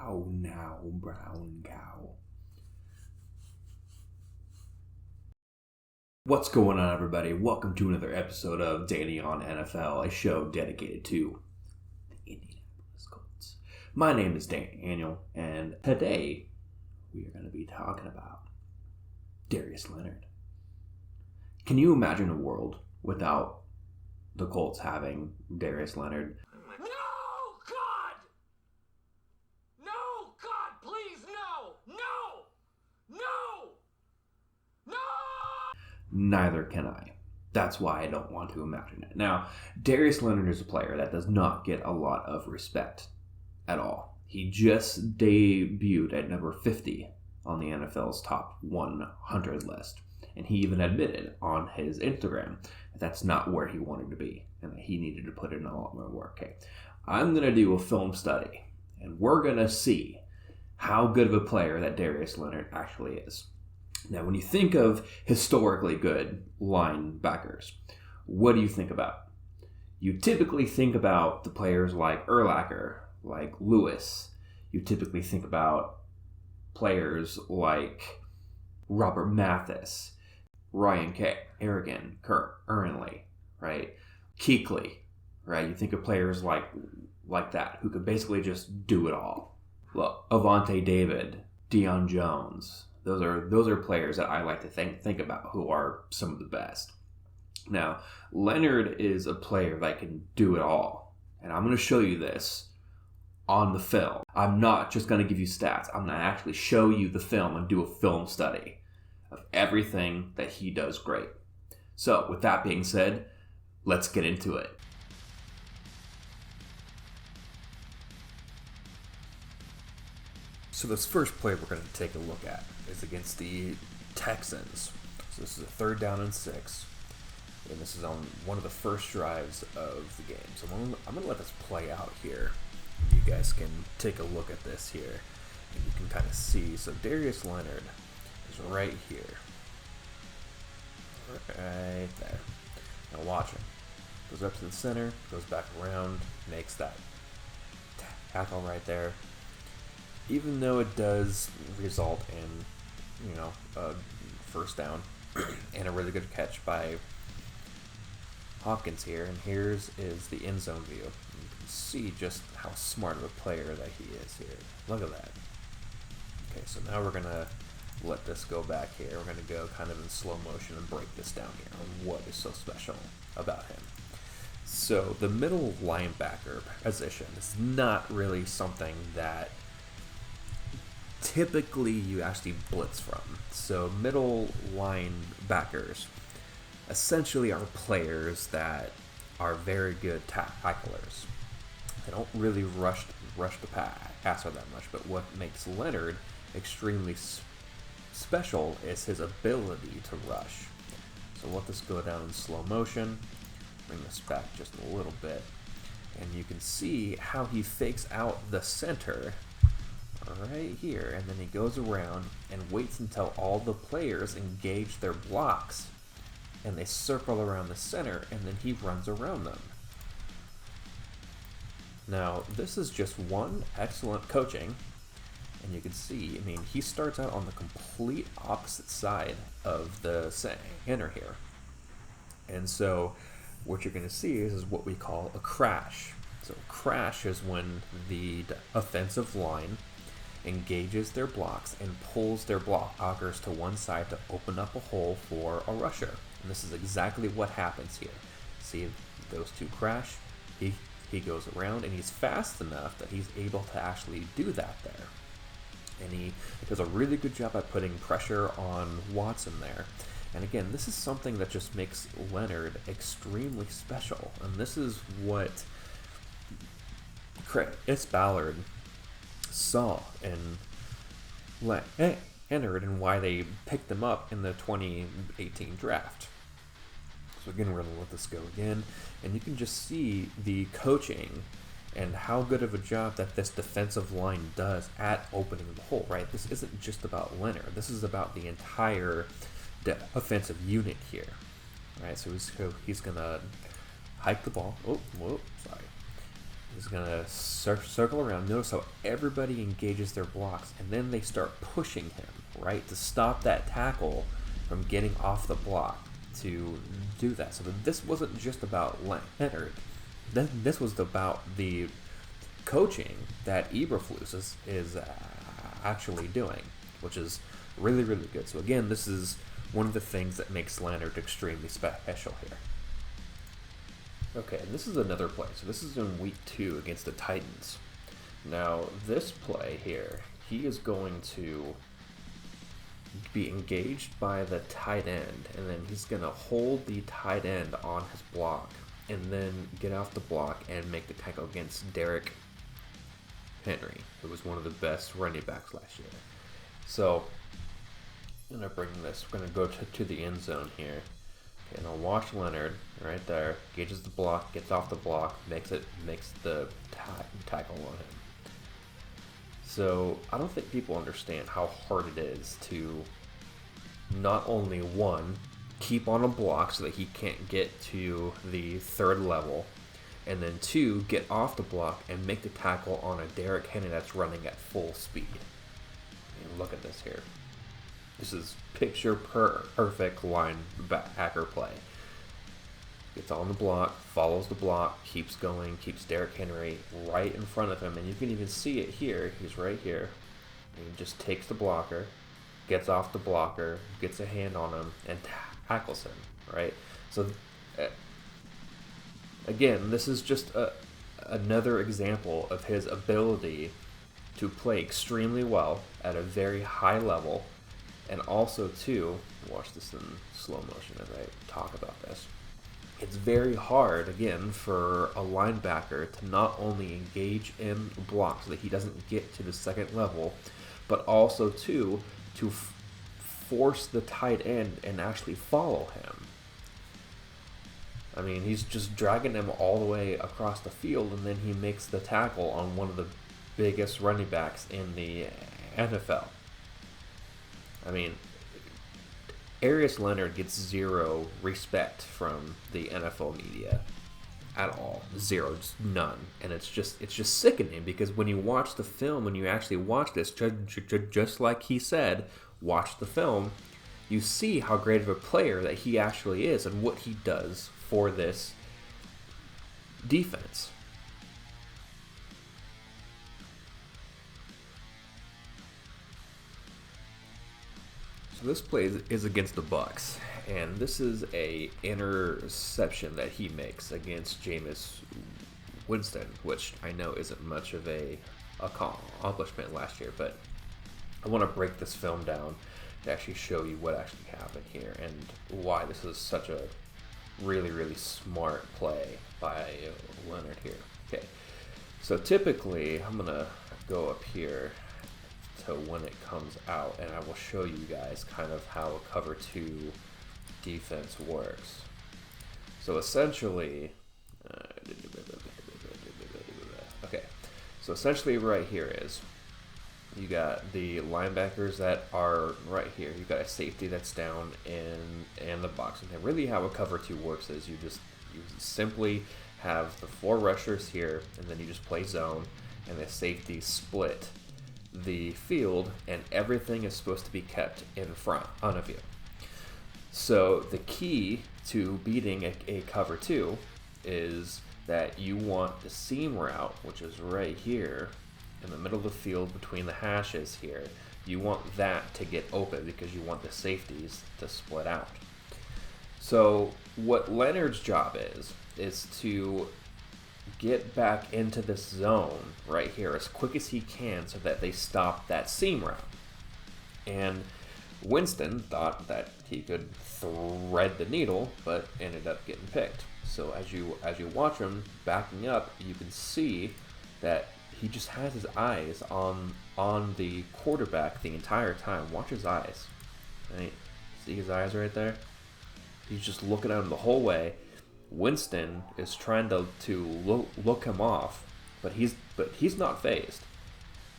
How now, brown cow? What's going on, everybody? Welcome to another episode of Danny on NFL, a show dedicated to the Indianapolis Colts. My name is Daniel, and today we are going to be talking about Darius Leonard. Can you imagine a world without the Colts having Darius Leonard? Neither can I. That's why I don't want to imagine it. Now, Darius Leonard is a player that does not get a lot of respect at all. He just debuted at number 50 on the NFL's top 100 list. And he even admitted on his Instagram that that's not where he wanted to be and that he needed to put in a lot more work. Okay, I'm going to do a film study, and we're going to see how good of a player that Darius Leonard actually is. Now, when you think of historically good linebackers, what do you think about? You typically think about the players like Urlacher, like Lewis. You typically think about players like Robert Mathis, Ryan Kerrigan, Kurt Ernley, right? Kuechly, right? You think of players like that who could basically just do it all. Look, Avante David, Deion Jones. Those are players that I like to think about who are some of the best. Now, Leonard is a player that can do it all. And I'm going to show you this on the film. I'm not just going to give you stats. I'm going to actually show you the film and do a film study of everything that he does great. So, with that being said, let's get into it. So this first play we're going to take a look at is against the Texans. So this is a 3rd down and 6. And this is on one of the first drives of the game. So I'm going to let this play out here. You guys can take a look at this here. And you can kind of see. So Darius Leonard is right here. Right there. Now watch him. Goes up to the center, goes back around, makes that tackle right there. Even though it does result in, a first down and a really good catch by Hopkins here. And here's is the end zone view. You can see just how smart of a player that he is here. Look at that. Okay, so now we're going to let this go back here. We're going to go kind of in slow motion and break this down here on what is so special about him. So the middle linebacker position is not really something that typically you actually blitz from. So middle linebackers essentially are players that are very good tacklers. They don't really rush the passer that much, but what makes Leonard extremely special is his ability to rush. So let this go down in slow motion. Bring this back just a little bit. And you can see how he fakes out the center right here, and then he goes around and waits until all the players engage their blocks and they circle around the center, and then he runs around them. Now, this is just one excellent coaching, and you can see, he starts out on the complete opposite side of the center here. And so what you're going to see is what we call a crash. So a crash is when the offensive line engages their blocks and pulls their blockers to one side to open up a hole for a rusher. And this is exactly what happens here. See those two crash? He goes around, and he's fast enough that he's able to actually do that there. And he does a really good job at putting pressure on Watson there. And again, this is something that just makes Leonard extremely special. And this is what Chris Ballard saw in Leonard and why they picked him up in the 2018 draft. So again, we're going to let this go again. And you can just see the coaching and how good of a job that this defensive line does at opening the hole, right? This isn't just about Leonard. This is about the entire offensive unit here, right? So he's going to hike the ball. Oh, whoa, sorry. He's going to circle around. Notice how everybody engages their blocks, and then they start pushing him, right, to stop that tackle from getting off the block to do that. So this wasn't just about Leonard. This was about the coaching that Eberflus is actually doing, which is really, really good. So again, this is one of the things that makes Leonard extremely special here. Okay, and this is another play. So this is in week 2 against the Titans. Now, this play here, he is going to be engaged by the tight end, and then he's going to hold the tight end on his block, and then get off the block and make the tackle against Derrick Henry, who was one of the best running backs last year. So, I'm going to bring this. We're going to go to the end zone here. And I'll watch Leonard right there, gauges the block, gets off the block, makes the tackle on him. So I don't think people understand how hard it is to not only, one, keep on a block so that he can't get to the third level, and then 2, get off the block and make the tackle on a Derrick Henry that's running at full speed. And look at this here. This is picture perfect linebacker play. Gets on the block, follows the block, keeps going, keeps Derrick Henry right in front of him, and you can even see it here. He's right here. And he just takes the blocker, gets off the blocker, gets a hand on him, and tackles him, right? So, again, this is just another example of his ability to play extremely well at a very high level. And also, too, watch this in slow motion as I talk about this. It's very hard, again, for a linebacker to not only engage in blocks so that he doesn't get to the second level, but also, too, to force the tight end and actually follow him. I mean, he's just dragging him all the way across the field, and then he makes the tackle on one of the biggest running backs in the NFL. I mean, Darius Leonard gets zero respect from the NFL media at all. Zero, just none. And it's just sickening, because when you watch the film, when you actually watch this, just like he said, watch the film, you see how great of a player that he actually is and what he does for this defense. So this play is against the Bucks, and this is a interception that he makes against Jameis Winston, which I know isn't much of a accomplishment last year, but I want to break this film down to actually show you what actually happened here and why this is such a really, really smart play by Leonard here. Okay, so typically I'm gonna go up here to when it comes out, and I will show you guys kind of how a cover 2 defense works. So essentially, right here is you got the linebackers that are right here. You got a safety that's down in the box, and really how a cover 2 works is you simply have the 4 rushers here, and then you just play zone, and the safety split the field, and everything is supposed to be kept in front of you. So the key to beating a cover 2 is that you want the seam route, which is right here in the middle of the field between the hashes here. You want that to get open because you want the safeties to split out. So what Leonard's job is to get back into this zone right here as quick as he can so that they stop that seam route. And Winston thought that he could thread the needle, but ended up getting picked. So as you watch him backing up, you can see that he just has his eyes on the quarterback the entire time. Watch his eyes. Right? See his eyes right there? He's just looking at him the whole way. Winston is trying to look him off, but he's not phased.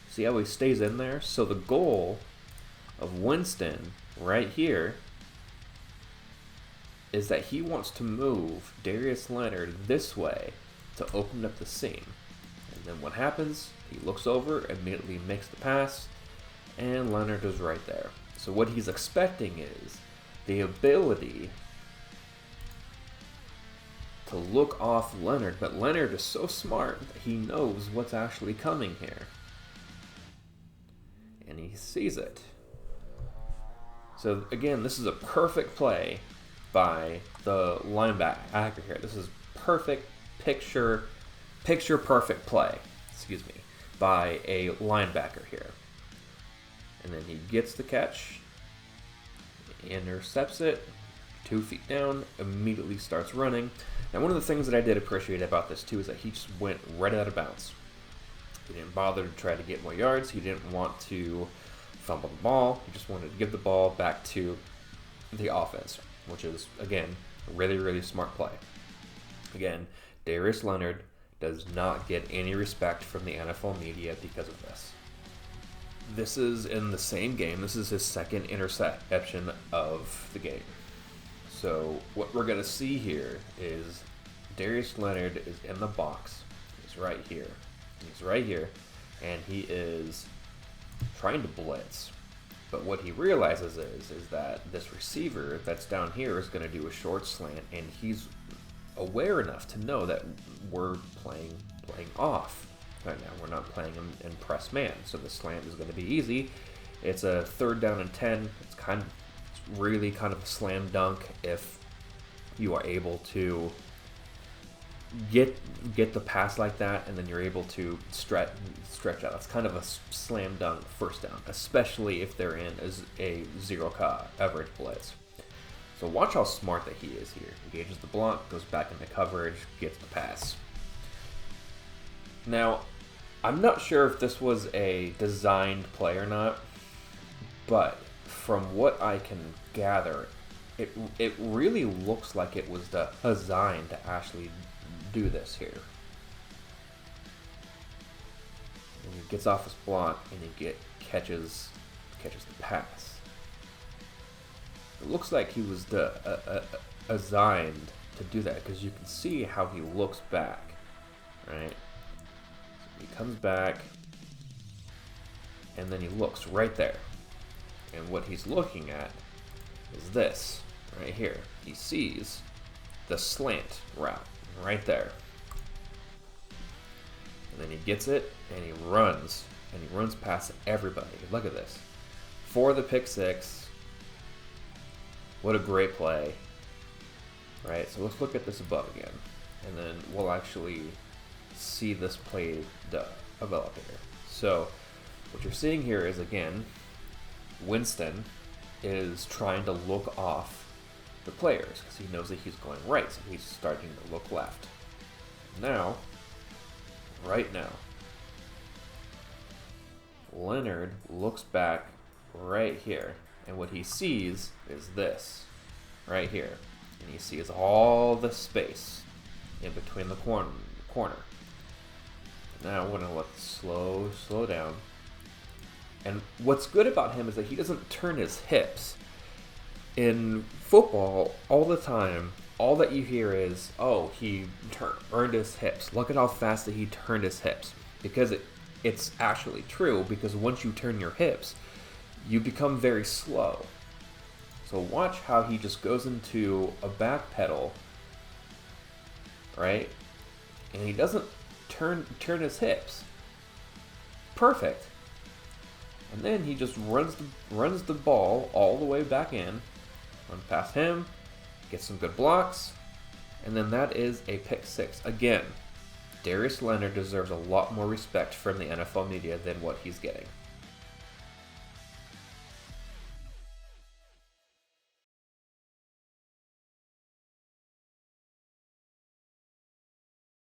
See how he stays in there? So the goal of Winston right here is that he wants to move Darius Leonard this way to open up the seam. then what happens? He looks over, immediately makes the pass, and Leonard is right there. So what he's expecting is the ability to look off Leonard, but Leonard is so smart that he knows what's actually coming here. And he sees it. So again, this is a perfect play by the linebacker here. This is perfect picture perfect play, by a linebacker here. And then he gets the catch, intercepts it, 2 feet down, immediately starts running. Now, one of the things that I did appreciate about this too is that he just went right out of bounds. He didn't bother to try to get more yards. He didn't want to fumble the ball. He just wanted to give the ball back to the offense, which is, again, a really, really smart play. Again, Darius Leonard does not get any respect from the NFL media because of this. This is in the same game. This is his second interception of the game. So what we're going to see here is Darius Leonard is in the box. He's right here. And he is trying to blitz. But what he realizes is that this receiver that's down here is going to do a short slant, and he's aware enough to know that we're playing off right now. We're not playing in press man, so the slant is going to be easy. It's a 3rd down and 10. It's really kind of a slam dunk if you are able to get the pass like that, and then you're able to stretch out. It's kind of a slam dunk first down, especially if they're in a zero coverage blitz. So watch how smart that he is here. Engages the block, goes back into coverage, gets the pass. Now, I'm not sure if this was a designed play or not, but from what I can gather, it really looks like it was designed to actually do this here. And he gets off his block and he catches the pass. It looks like he was designed to do that, because you can see how he looks back, right? So he comes back, and then he looks right there. And what he's looking at is this, right here. He sees the slant route right there. And then he gets it, and he runs past everybody. Look at this. For the pick six. What a great play, right? So let's look at this above again, and then we'll actually see this play develop here. So what you're seeing here is, again, Winston is trying to look off the players because he knows that he's going right, so he's starting to look left. Right now, Leonard looks back right here, and what he sees is this right here, and he sees all the space in between the corner. Now we're gonna let it slow down. And what's good about him is that he doesn't turn his hips. In football, all the time, all that you hear is, oh, he turned his hips. Look at how fast that he turned his hips. Because it's actually true, because once you turn your hips, you become very slow. So watch how he just goes into a back pedal, right? And he doesn't turn his hips. Perfect. And then he just runs the ball all the way back in, runs past him, gets some good blocks, and then that is a pick six. Again, Darius Leonard deserves a lot more respect from the NFL media than what he's getting.